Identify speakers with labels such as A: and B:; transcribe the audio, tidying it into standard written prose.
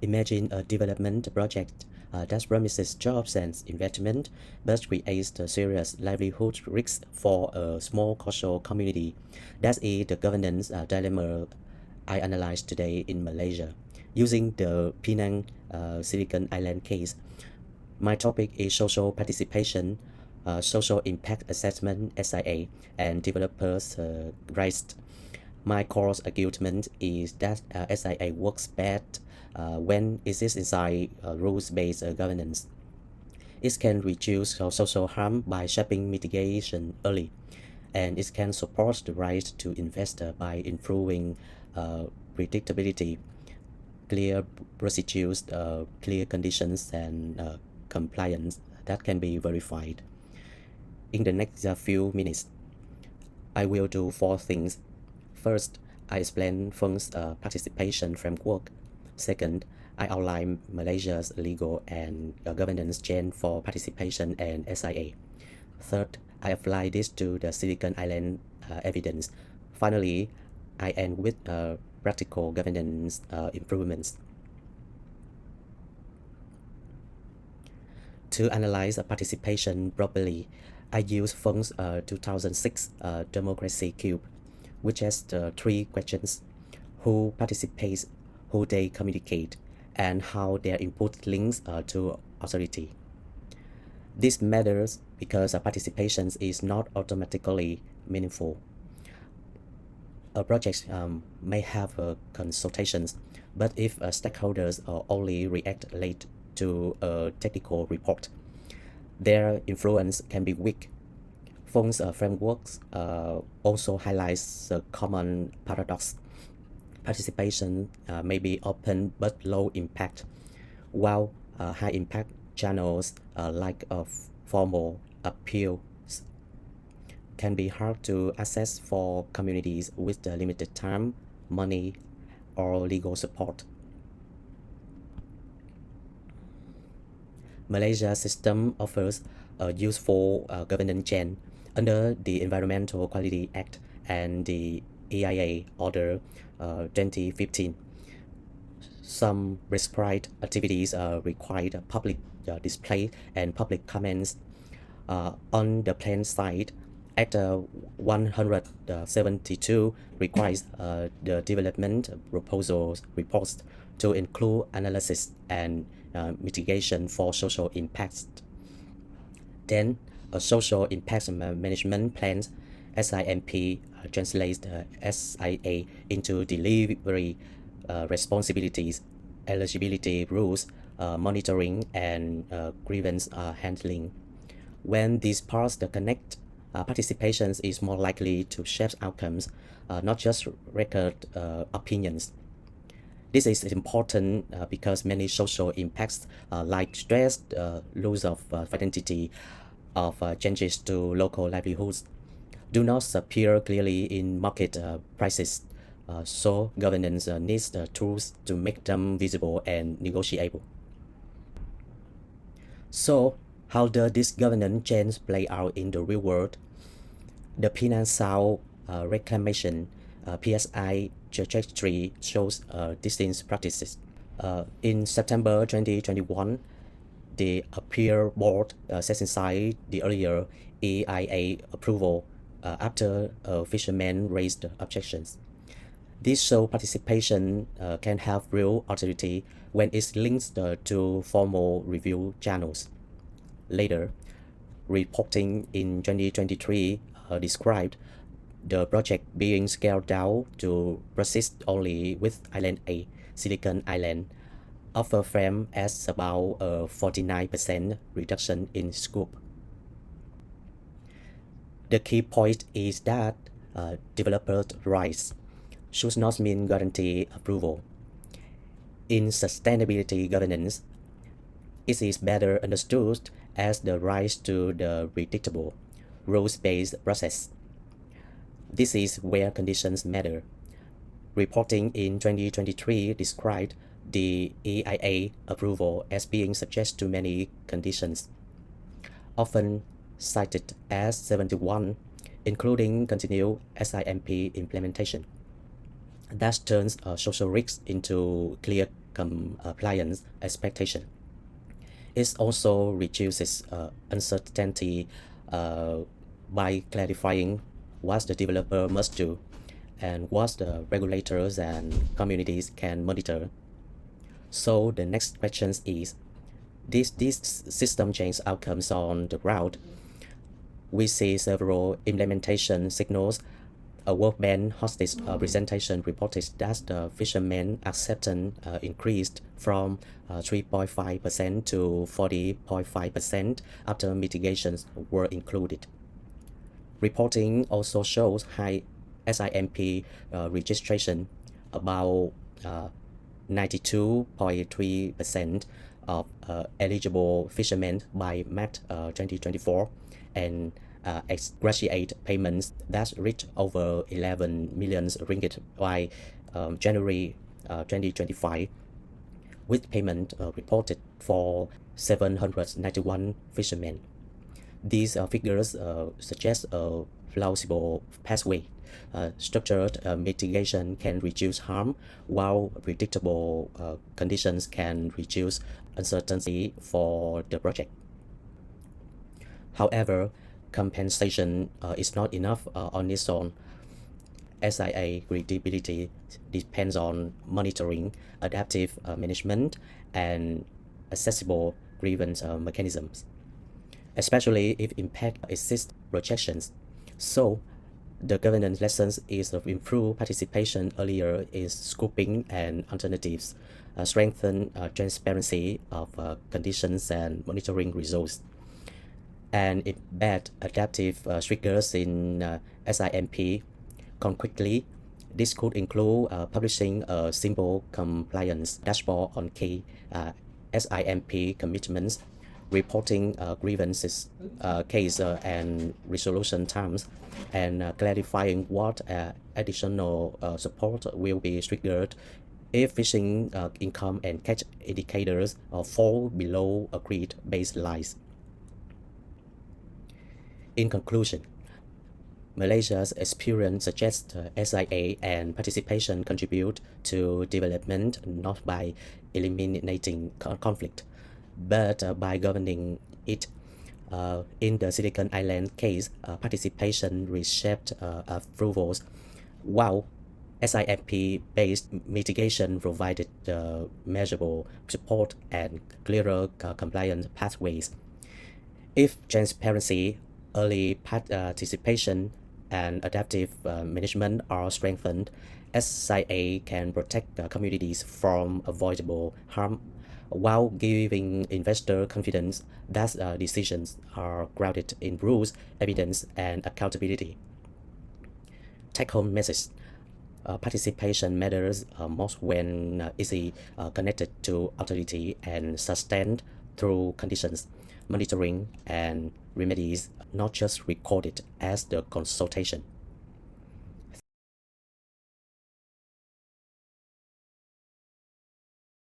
A: Imagine a development project that promises jobs and investment, but creates a serious livelihood risks for a small coastal community. That is the governance dilemma I analyzed today in Malaysia, using the Penang Silicon Island case. My topic is social participation, social impact assessment SIA, and developers' rights. My core argument is that SIA works best when it is inside rules-based governance. It can reduce social harm by shaping mitigation early, and it can support the right to investor by improving predictability, clear procedures, clear conditions, and compliance that can be verified. In the next few minutes, I will do 4 things. First, I explain funds participation framework. Second, I outline Malaysia's legal and governance chain for participation and SIA. Third, I apply this to the Silicon Island evidence. Finally, I end with practical governance improvements. To analyze participation properly, I use Funk's 2006 Democracy Cube, which has 3 questions: who participates, who they communicate, and how their input links to authority. This matters because participation is not automatically meaningful. A project may have consultations, but if stakeholders only react late to a technical report, their influence can be weak. Funk's frameworks also highlights a common paradox. Participation may be open but low impact, while high impact channels like formal appeals can be hard to access for communities with limited time, money, or legal support. Malaysia's system offers a useful governance chain under the Environmental Quality Act and the EIA Order 2015. Some prescribed activities required public display and public comments. On the plan side, Act 172 requires the development proposals reports to include analysis and mitigation for social impacts. Then, a social impact management plan (SIMP) translates SIA into delivery responsibilities, eligibility rules, monitoring, and grievance handling. When these parts connect, participation is more likely to shape outcomes, not just record opinions. This is important because many social impacts like stress, loss of identity, of changes to local livelihoods do not appear clearly in market prices. So governance needs tools to make them visible and negotiable. So how does this governance change play out in the real world? The Penang South reclamation PSI trajectory shows distinct practices. In September 2021, the appeal board set aside the earlier EIA approval after fishermen raised objections. This show participation can have real authority when it's linked to formal review channels. Later, reporting in 2023 described the project being scaled down to persist only with Island A, Silicon Island, offer framed as about a 49% reduction in scope. The key point is that developers' rights should not mean guarantee approval. In sustainability governance, it is better understood as the right to the predictable, rules-based process. This is where conditions matter. Reporting in 2023 described the EIA approval as being subject to many conditions, often cited as 71, including continued SIMP implementation. That turns social risks into clear compliance expectation. It also reduces uncertainty by clarifying what the developer must do and what the regulators and communities can monitor. So the next question is, this system change outcomes on the ground. We see several implementation signals. A World Bank hostage presentation reported that the fishermen acceptance increased from 3.5% to 40.5% after mitigations were included. Reporting also shows high SIMP registration, about 92.3% of eligible fishermen by March 2024, and expatriate payments that reached over 11 million ringgit by January 2025, with payment reported for 791 fishermen. These figures suggest a plausible pathway. Structured mitigation can reduce harm, while predictable conditions can reduce uncertainty for the project. However, compensation is not enough on its own. SIA credibility depends on monitoring, adaptive management, and accessible grievance mechanisms, especially if impact exceeds projections. So, the governance lessons is to improve participation earlier in scoping and alternatives, strengthen transparency of conditions and monitoring results, and embed adaptive triggers in SIMP concretely. This could include publishing a simple compliance dashboard on key SIMP commitments, reporting grievances, case and resolution times, and clarifying what additional support will be triggered if fishing income and catch indicators fall below agreed baselines. In conclusion, Malaysia's experience suggests SIA and participation contribute to development not by eliminating conflict, but by governing it. In the Silicon Island case, participation reshaped approvals, while SIMP-based mitigation provided measurable support and clearer compliance pathways. If transparency, early participation, and adaptive management are strengthened, SIA can protect communities from avoidable harm, while giving investor confidence that decisions are grounded in rules, evidence, and accountability. Take-home message. Participation matters most when easily connected to authority and sustained through conditions, monitoring, and remedies, not just recorded as the consultation.